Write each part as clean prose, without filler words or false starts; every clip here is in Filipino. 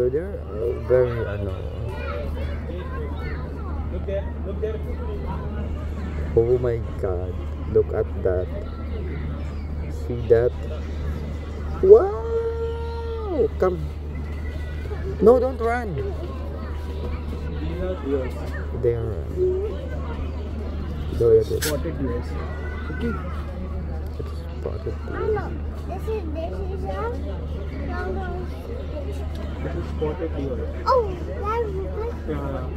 So they're very ano. Oh my God! Look at that. See that? Wow! Come. No, don't run. They are Spotted deers. Okay. It's spotted deer. This is This is spotted deer. oh, that's good. Yeah.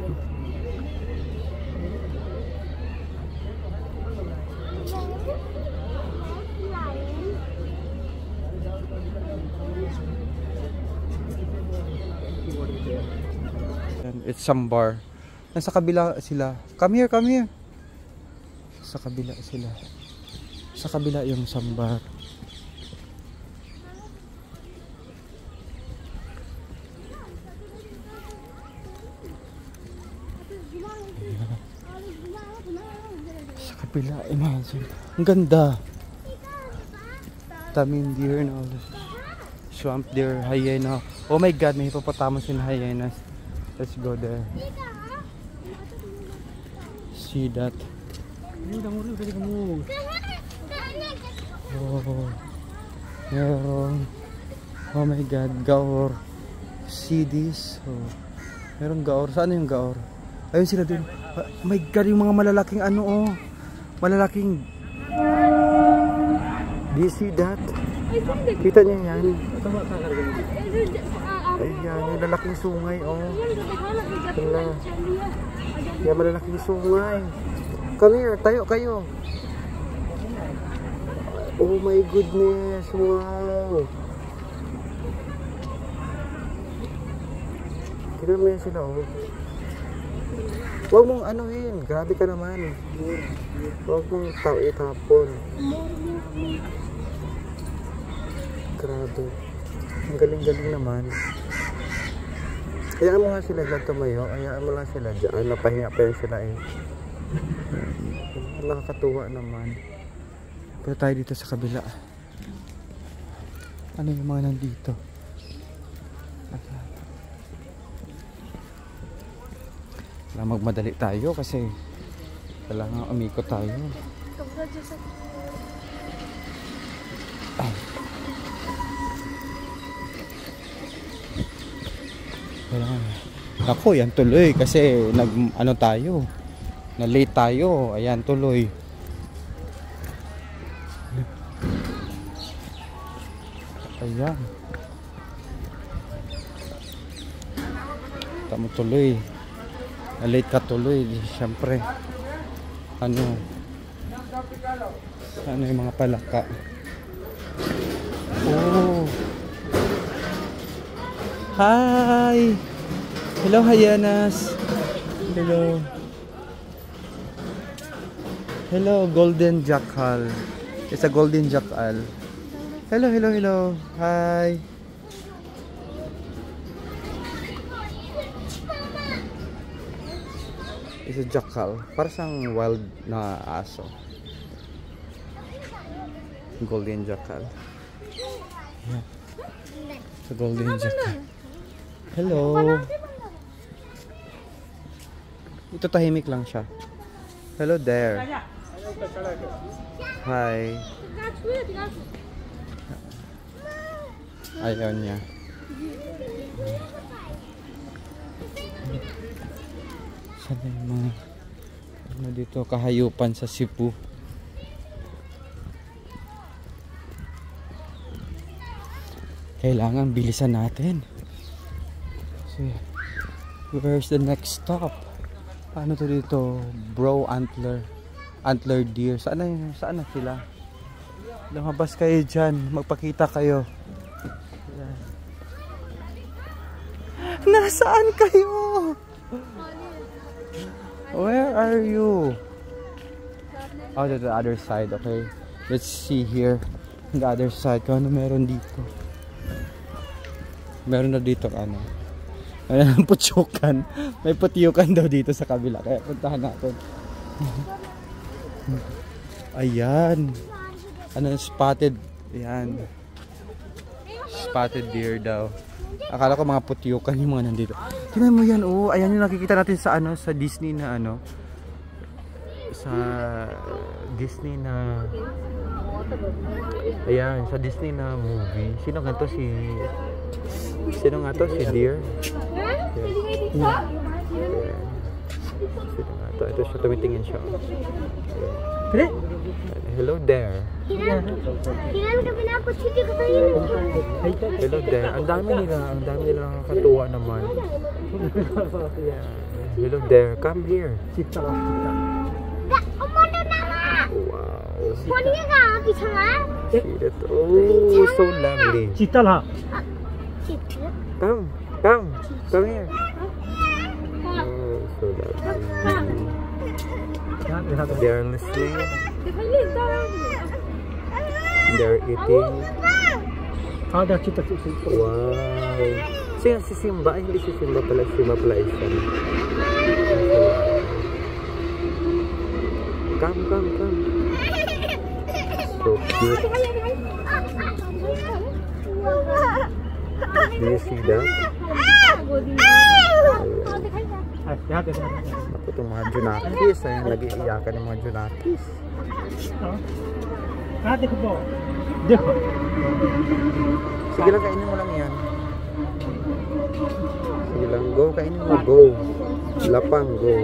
It's Sambar. Nasa kabila sila. Come here, come here. Sa kabila sila. Sa kabila yung Sambar. Sa kabila, imagine. Ang ganda. Tamin deer and all this. Swamp deer, hyena. Oh my God, may hippopotamus and hyenas. Let's go there. See that? Oh, meron. Oh my God, gaor. See this? Oh, meron gaor. Saan yung gaor? Ayun sila dun. Oh my God, yung mga malalaking ano oh. Malalaking. Do you see that? Kita niyo yan? Ayan, yung lalaking sungay oh. Hala. Yan, malalaking sungay. Come here, tayo kayo. Oh my goodness, wow. Tignan mo yan sila oh. Huwag mong anuhin, grabe ka naman. Huwag mong itapon. Grabe. Ang galing-galing naman. Hayaan mo nga sila dyan tumayo. Hayaan mo lang sila dyan. Napahinga pa yun sila eh. Nakakatuwa naman. Pero tayo dito sa kabila. Ano yung mga nandito? Kailangan magmadali tayo kasi kailangan umikot tayo. Ay. Ako, yan tuloy kasi ano tayo, na late tayo. Ayan tuloy. Ayan. Tama tuloy. Na late ka tuloy. Siyempre. Ano yung mga palaka. Oh. Hi! Hello, hyenas! Hello! Hello, golden jackal. It's a golden jackal. Hello, hello, hello! Hi! It's a jackal. Para siyang wild na aso. Golden jackal. Yeah. It's a golden jackal. Hello. Ito tahimik lang siya. Hello there. Hi. Ayaw niya. Sana yung mga ano dito, kahayupan sa Cebu. Kailangan bilisan natin. So, where's the next stop? Paano to dito? Bro antler deer. Saan na sila? Lumabas kayo dyan. Magpakita kayo. Nasaan kayo? Where are you? Oh, to the other side. Okay. Let's see here. The other side. Kung ano meron dito. Meron na dito ano. May putyukan. May putyukan daw dito sa kabila. Kaya puntahan natin. Ayan. Ano, spotted. Ayan. Spotted deer daw. Akala ko mga putyukan yung mga nandito. Tingnan mo yan, oh. Ayan yung nakikita natin sa ano, sa Disney na ano. Sa Disney na... Ayan, sa Disney na movie. Sino nga to? Sino nga to? Si Deer? Ayan. Sino nga to? Ito siya, tumitingin siya. Ayan. Hello there. Hello there. Ang dami nila nakakatuwa naman. Yeah. Hello there. Come here. Wow. Shit. Oh, so lovely. Come here. Oh, so lovely. They're listening. They're eating. Wow. Si Simba, hindi si Simba pala. Simba pala isa. Come. So cute. Do you see that? Ako itong mga Junakis. Ayan, nag-iiyakan ng mga Junakis. Sige lang, kainin mo lang yan. Sige lang, go. Kainin mo, go. Lapang, go.